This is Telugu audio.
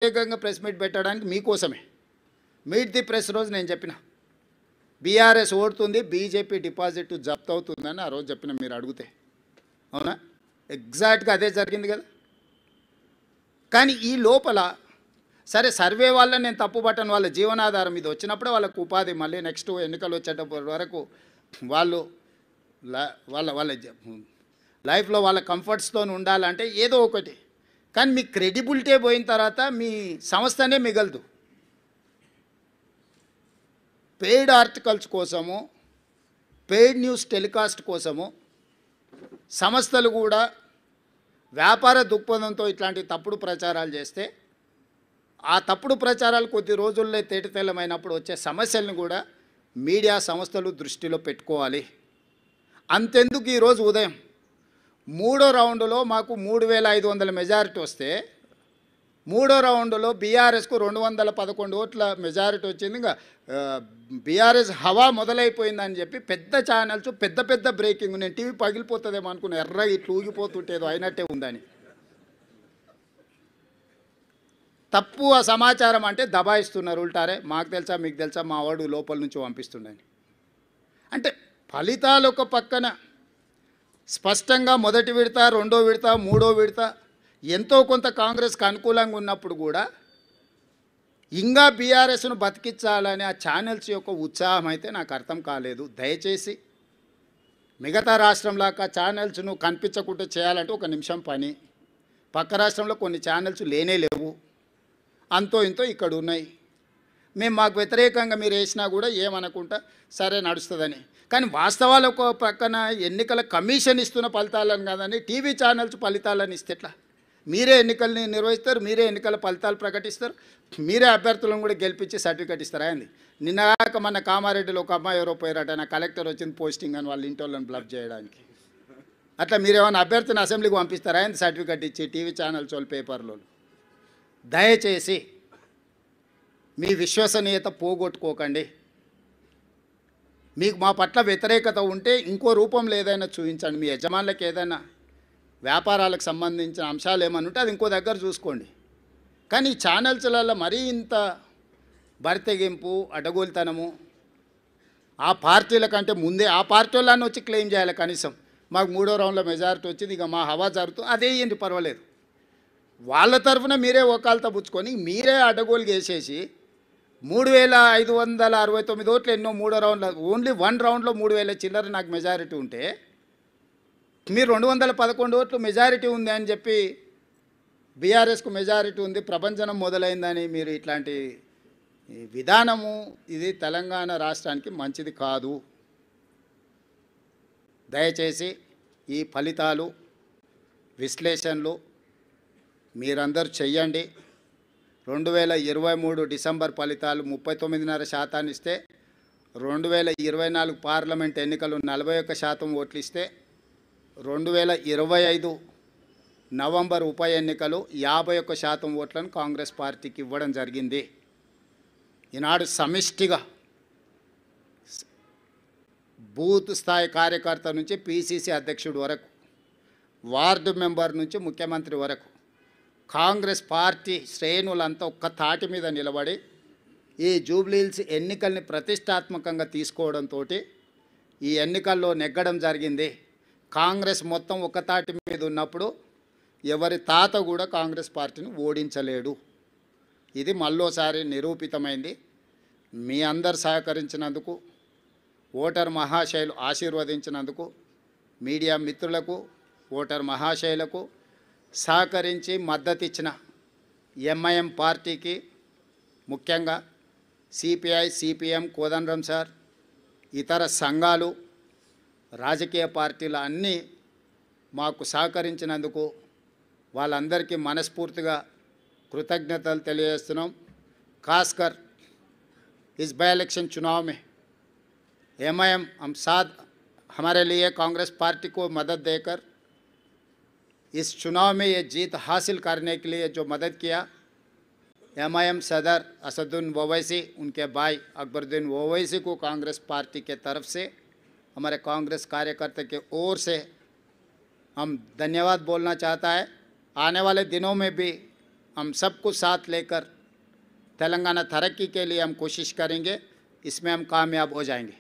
ప్రత్యేకంగా ప్రెస్ మీట్ పెట్టడానికి మీకోసమే మీట్ ది ప్రెస్ రోజు నేను చెప్పిన బీఆర్ఎస్ ఓడుతుంది, బీజేపీ డిపాజిట్ జప్తు అవుతుందని ఆ రోజు చెప్పిన. మీరు అడిగితే అవునా? ఎగ్జాక్ట్గా అదే జరిగింది కదా. కానీ ఈ లోపల సరే సర్వే వాళ్ళని నేను తప్పు పట్టను, వాళ్ళ జీవనాధారం ఇది వచ్చినప్పుడే వాళ్ళకు ఉపాధి, మళ్ళీ నెక్స్ట్ ఎన్నికలు వచ్చేటప్పటి వరకు వాళ్ళు వాళ్ళ వాళ్ళ లైఫ్లో వాళ్ళ కంఫర్ట్స్తో ఉండాలంటే ఏదో ఒకటి. కానీ మీ క్రెడిబిలిటీ పోయిన తర్వాత మీ సంస్థనే మిగలదు. పెయిడ్ ఆర్టికల్స్ కోసము, పెయిడ్ న్యూస్ టెలికాస్ట్ కోసము సంస్థలు కూడా వ్యాపార దృక్పథంతో ఇట్లాంటి తప్పుడు ప్రచారాలు చేస్తే ఆ తప్పుడు ప్రచారాలు కొద్ది రోజుల్లో తేటతెల్లమైనప్పుడు వచ్చే సమస్యలను కూడా మీడియా సంస్థలు దృష్టిలో పెట్టుకోవాలి. అంతెందుకు ఈరోజు ఉదయం 3వ రౌండ్లో మాకు 3500 మెజారిటీ వస్తే 3వ రౌండ్లో బీఆర్ఎస్కు 211 ఓట్ల మెజారిటీ వచ్చింది. ఇంకా బీఆర్ఎస్ హవా మొదలైపోయిందని చెప్పి పెద్ద ఛానల్స్ పెద్ద పెద్ద బ్రేకింగ్, నేను టీవీ పగిలిపోతుందేమో అనుకున్నా, ఎర్ర ఇట్లా ఊగిపోతుంటేదో అయినట్టే ఉందని. తప్పు ఆ సమాచారం అంటే దబాయిస్తున్నారు ఉల్టారే. మాకు తెలుసా మీకు తెలుసా, మా వాడు లోపల నుంచి పంపిస్తుండని. అంటే ఫలితాలు ఒక పక్కన స్పష్టంగా మొదటి విడత, రెండో విడత, మూడో విడత ఎంతో కొంత కాంగ్రెస్కి అనుకూలంగా ఉన్నప్పుడు కూడా ఇంకా బీఆర్ఎస్ను బతికించాలని ఆ ఛానల్స్ యొక్క ఉత్సాహం అయితే నాకు అర్థం కాలేదు. దయచేసి మిగతా రాష్ట్రంలాగా ఛానల్స్ను కనిపించకుండా చేయాలంటే ఒక నిమిషం పని. పక్క రాష్ట్రంలో కొన్ని ఛానల్స్ లేనే లేవు, అంతో ఇంతో ఇక్కడ ఉన్నాయి. మేము మాకు వ్యతిరేకంగా మీరు వేసినా కూడా ఏమనుకుంటా సరే నడుస్తుందని. కానీ వాస్తవాలు ఒక పక్కన ఎన్నికల కమిషన్ ఇస్తున్న ఫలితాలను కాదని టీవీ ఛానల్స్ ఫలితాలను ఇస్తే ఎట్లా? మీరే ఎన్నికల్ని నిర్వహిస్తారు, మీరే ఎన్నికల ఫలితాలు ప్రకటిస్తారు, మీరే అభ్యర్థులను కూడా గెలిపించి సర్టిఫికేట్ ఇస్తారా అండి? నిన్నగాక మన కామారెడ్డిలో ఒక అమ్మాయి ఎవరో పోయారట, నా కలెక్టర్ వచ్చింది పోస్టింగ్ అని వాళ్ళ ఇంటి వాళ్ళని బ్లఫ్ చేయడానికి. అట్లా మీరేమైనా అభ్యర్థిని అసెంబ్లీకి పంపిస్తారా అండి సర్టిఫికేట్ ఇచ్చి టీవీ ఛానల్స్ వాళ్ళు పేపర్లో? దయచేసి మీ విశ్వసనీయత పోగొట్టుకోకండి. మీకు మా పట్ల వ్యతిరేకత ఉంటే ఇంకో రూపంలో ఏదైనా చూపించండి. మీ యజమానులకు ఏదైనా వ్యాపారాలకు సంబంధించిన అంశాలు ఏమైనా ఉంటే అది ఇంకో దగ్గర చూసుకోండి. కానీ ఈ ఛానల్స్లలో మరీ ఇంత బరితెగింపు, అడ్డగోలుతనము, ఆ పార్టీల కంటే ముందే ఆ పార్టీ వాళ్ళని వచ్చి క్లెయిమ్ చేయాలి. కనీసం మాకు 3వ రౌండ్లో మెజారిటీ వచ్చింది, ఇక మా హవా జరుగుతుంది, అదే ఏంటి పర్వాలేదు. వాళ్ళ తరఫున మీరే ఒకాలతో పుచ్చుకొని మీరే అడ్డగోలు వేసేసి 3569 ఓట్లు ఎన్నో 3వ రౌండ్లో, ఓన్లీ 1 రౌండ్లో 3000 చిల్లర నాకు మెజారిటీ ఉంటే మీరు 211 ఓట్లు మెజారిటీ ఉంది అని చెప్పి బీఆర్ఎస్కు మెజారిటీ ఉంది, ప్రభంజనం మొదలైందని మీరు ఇట్లాంటి విధానము ఇది తెలంగాణ రాష్ట్రానికి మంచిది కాదు. దయచేసి ఈ ఫలితాలు విశ్లేషణలు మీరందరూ చెయ్యండి. 2023 డిసెంబర్ ఫలితాలు 39.5% ఇస్తే 2024 పార్లమెంట్ ఎన్నికలు 41% ఓట్లు ఇస్తే 2025 నవంబర్ ఉప ఎన్నికలు 51% ఓట్లను కాంగ్రెస్ పార్టీకి ఇవ్వడం జరిగింది. ఈనాడు సమిష్టిగా బూత్ స్థాయి కార్యకర్త నుంచి పీసీసీ అధ్యక్షుడు వరకు, వార్డు మెంబర్ నుంచి ముఖ్యమంత్రి వరకు కాంగ్రెస్ పార్టీ శ్రేణులంతా ఒక్క తాటి మీద నిలబడి ఈ జూబ్లీహిల్స్ ఎన్నికల్ని ప్రతిష్టాత్మకంగా తీసుకోవడంతో ఈ ఎన్నికల్లో నెగ్గడం జరిగింది. కాంగ్రెస్ మొత్తం ఒక తాటి మీద ఉన్నప్పుడు ఎవరి తాత కూడా కాంగ్రెస్ పార్టీని ఓడించలేడు. ఇది మళ్ళోసారి నిరూపితమైంది. మీ అందరు సహకరించినందుకు, ఓటర్ మహాశయులు ఆశీర్వదించినందుకు, మీడియా మిత్రులకు, ఓటర్ మహాశయులకు సహకరించి మద్దతు ఇచ్చిన ఎంఐఎం పార్టీకి, ముఖ్యంగా సిపిఐ, సిపిఎం, కోదండరాం సార్, ఇతర సంఘాలు, రాజకీయ పార్టీలు అన్నీ మాకు సహకరించినందుకు వాళ్ళందరికీ మనస్ఫూర్తిగా कृतज्ञतలు తెలియజేస్తున్నాం. खासकर इस बाई इलेक्शन चुनाव में एमआईएम हम साथ हमारे लिए कांग्रेस पार्टी को मदद देकर इस चुनाव में ये जीत हासिल करने के लिए जो मदद किया, एमआईएम सदर असदुद्दीन ओवैसी, उनके भाई अकबरुद्दीन ओवैसी को कांग्रेस पार्टी के तरफ से, हमारे कांग्रेस कार्यकर्ता के ओर से हम धन्यवाद बोलना चाहता है. आने वाले दिनों में भी हम सबको साथ लेकर तेलंगाना तरक्की के लिए हम कोशिश करेंगे, इसमें हम कामयाब हो जाएंगे।